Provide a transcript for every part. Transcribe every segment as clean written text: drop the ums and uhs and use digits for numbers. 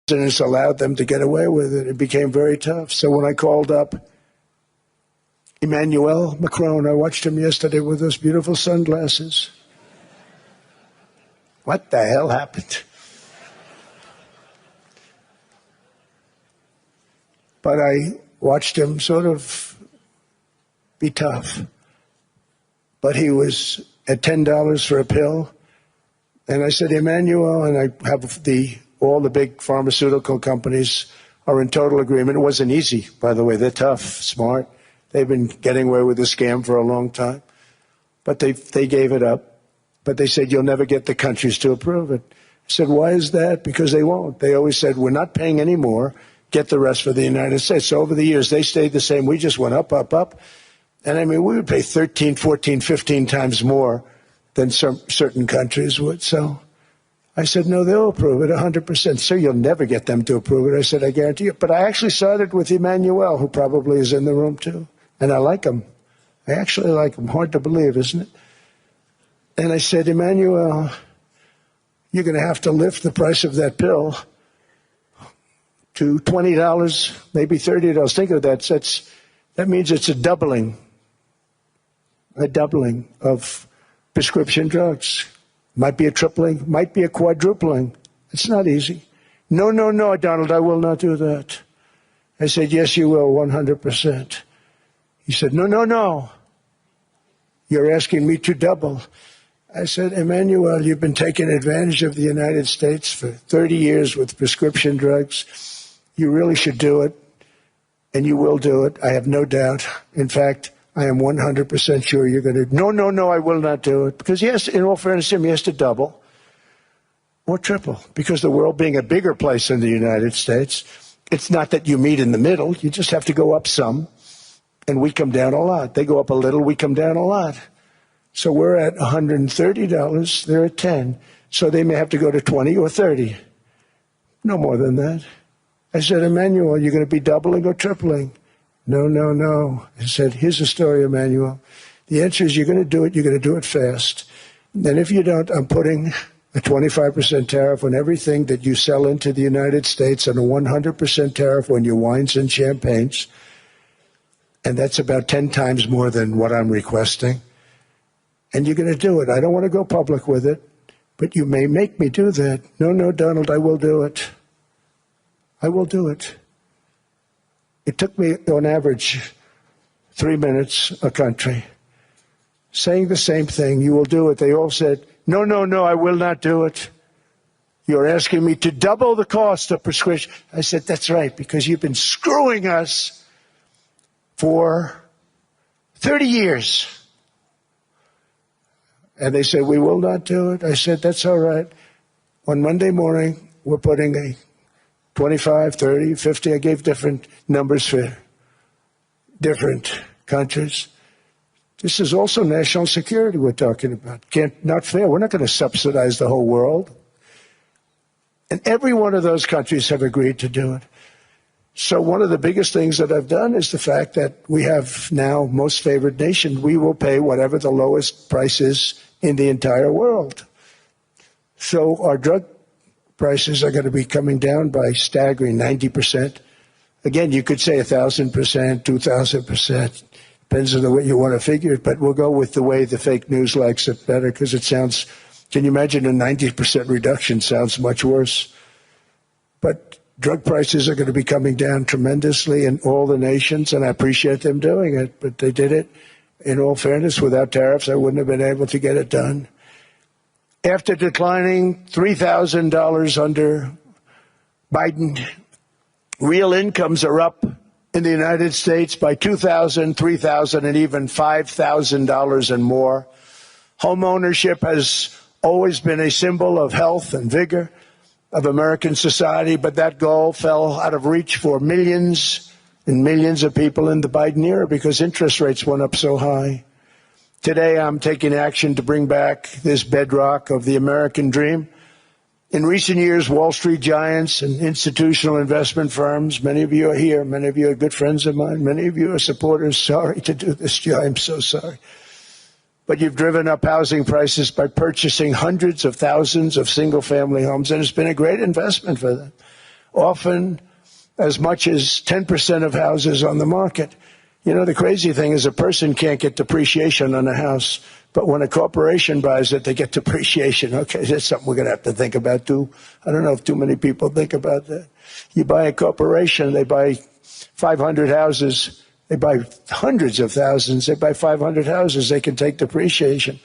presidents allowed them to get away with it. It became very tough. So when I called up Emmanuel Macron, I watched him yesterday with those beautiful sunglasses. What the hell happened? But I watched him sort of be tough. But he was at $10 for a pill. And I said, Emmanuel, and I have all the big pharmaceutical companies are in total agreement. It wasn't easy, by the way. They're tough, smart. They've been getting away with the scam for a long time. But they gave it up. But they said, you'll never get the countries to approve it. I said, why is that? Because they won't. They always said, we're not paying any more. Get the rest for the United States. So over the years, they stayed the same. We just went up, up, up. And I mean, we would pay 13, 14, 15 times more than certain countries would. So I said, no, they'll approve it 100%. Sir, you'll never get them to approve it. I said, I guarantee you. But I actually started with Emmanuel, who probably is in the room too. And I like him. I actually like him. Hard to believe, isn't it? And I said, Emmanuel, you're going to have to lift the price of that pill to $20, maybe $30. Think of that. That means it's a doubling of prescription drugs. Might be a tripling, might be a quadrupling. It's not easy. No, no, no, Donald, I will not do that. I said, yes, you will, 100%. He said, no, no, no. You're asking me to double. I said, Emmanuel, you've been taking advantage of the United States for 30 years with prescription drugs. You really should do it, and you will do it. I have no doubt. In fact, I am 100% sure you're going to. No, no, no, I will not do it. Because, yes, in all fairness to him, he has to double or triple. Because the world being a bigger place than the United States, it's not that you meet in the middle. You just have to go up some, and we come down a lot. They go up a little, we come down a lot. So we're at $130, they're at 10. So they may have to go to 20 or 30. No more than that. I said, Emmanuel, you're going to be doubling or tripling? No, no, no. I said, here's the story, Emmanuel. The answer is you're going to do it. You're going to do it fast. And if you don't, I'm putting a 25% tariff on everything that you sell into the United States and a 100% tariff on your wines and champagnes. And that's about 10 times more than what I'm requesting. And you're going to do it. I don't want to go public with it, but you may make me do that. No, no, Donald, I will do it. I will do it. It took me, on average, 3 minutes a country, saying the same thing. You will do it. They all said, no, no, no, I will not do it. You're asking me to double the cost of prescription. I said, that's right, because you've been screwing us for 30 years. And they said, we will not do it. I said, that's all right. On Monday morning, we're putting a 25, 30, 50. I gave different numbers for different countries. This is also national security we're talking about. Not fair. We're not going to subsidize the whole world. And every one of those countries have agreed to do it. So one of the biggest things that I've done is the fact that we have now most favored nation. We will pay whatever the lowest price is in the entire world. So our drug prices are going to be coming down by staggering 90%. Again, you could say 1,000%, 2,000%. Depends on the way you want to figure it, but we'll go with the way the fake news likes it better because it sounds, can you imagine a 90% reduction sounds much worse. But drug prices are going to be coming down tremendously in all the nations, and I appreciate them doing it, but they did it. In all fairness, without tariffs, I wouldn't have been able to get it done. After declining $3,000 under Biden, real incomes are up in the United States by $2,000, $3,000, and even $5,000 and more. Home ownership has always been a symbol of health and vigor of American society, but that goal fell out of reach for millions and millions of people in the Biden era because interest rates went up so high. Today, I'm taking action to bring back this bedrock of the American dream. In recent years, Wall Street giants and institutional investment firms, many of you are here, many of you are good friends of mine, many of you are supporters. Sorry to do this to you, I'm so sorry. But you've driven up housing prices by purchasing hundreds of thousands of single-family homes, and it's been a great investment for them. often as much as 10% of houses on the market. You know, the crazy thing is a person can't get depreciation on a house, but when a corporation buys it, they get depreciation. Okay, that's something we're going to have to think about too. I don't know if too many people think about that. You buy a corporation, they buy 500 houses, they buy hundreds of thousands, they buy 500 houses, they can take depreciation.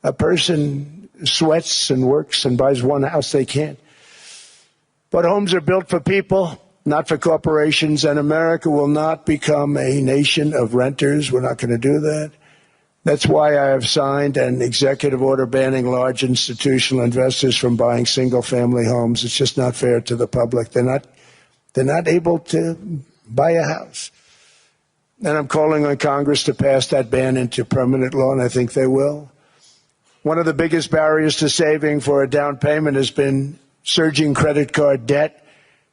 A person sweats and works and buys one house, they can't. But homes are built for people, not for corporations, and America will not become a nation of renters. We're not going to do that. That's why I have signed an executive order banning large institutional investors from buying single-family homes. It's just not fair to the public. They're not able to buy a house. And I'm calling on Congress to pass that ban into permanent law, and I think they will. One of the biggest barriers to saving for a down payment has been surging credit card debt.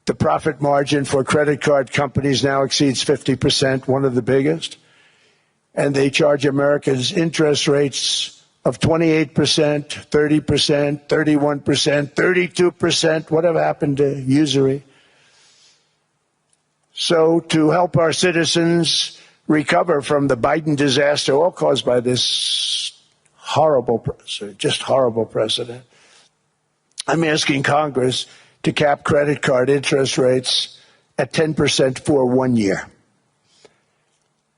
The profit margin for credit card companies now exceeds 50%, one of the biggest. And they charge Americans interest rates of 28%, 30%, 31%, 32%. Whatever happened to usury? So to help our citizens recover from the Biden disaster, all caused by this horrible precedent, I'm asking Congress to cap credit card interest rates at 10% for 1 year.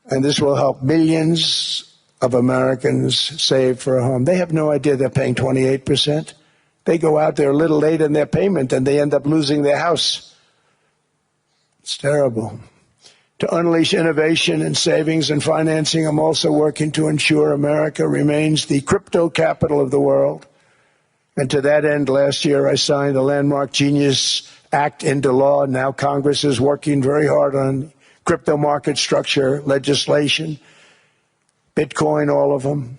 And this will help millions of Americans save for a home. They have no idea they're paying 28%. They go out there a little late in their payment and they end up losing their house. It's terrible. To unleash innovation in savings and financing, I'm also working to ensure America remains the crypto capital of the world. And to that end, last year I signed the landmark Genius Act into law. Now Congress is working very hard on crypto market structure legislation, Bitcoin, all of them,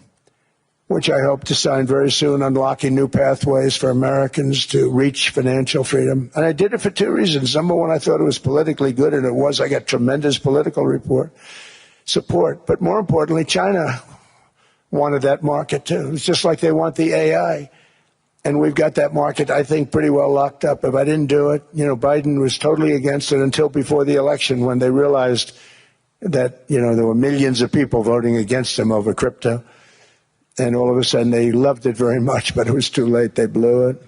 which I hope to sign very soon, unlocking new pathways for Americans to reach financial freedom. And I did it for two reasons. Number one, I thought it was politically good, and it was. I got tremendous political support. But more importantly, China wanted that market too. It's just like they want the AI. And we've got that market, I think, pretty well locked up. If I didn't do it, Biden was totally against it until before the election when they realized that, there were millions of people voting against him over crypto. And all of a sudden they loved it very much, but it was too late. They blew it.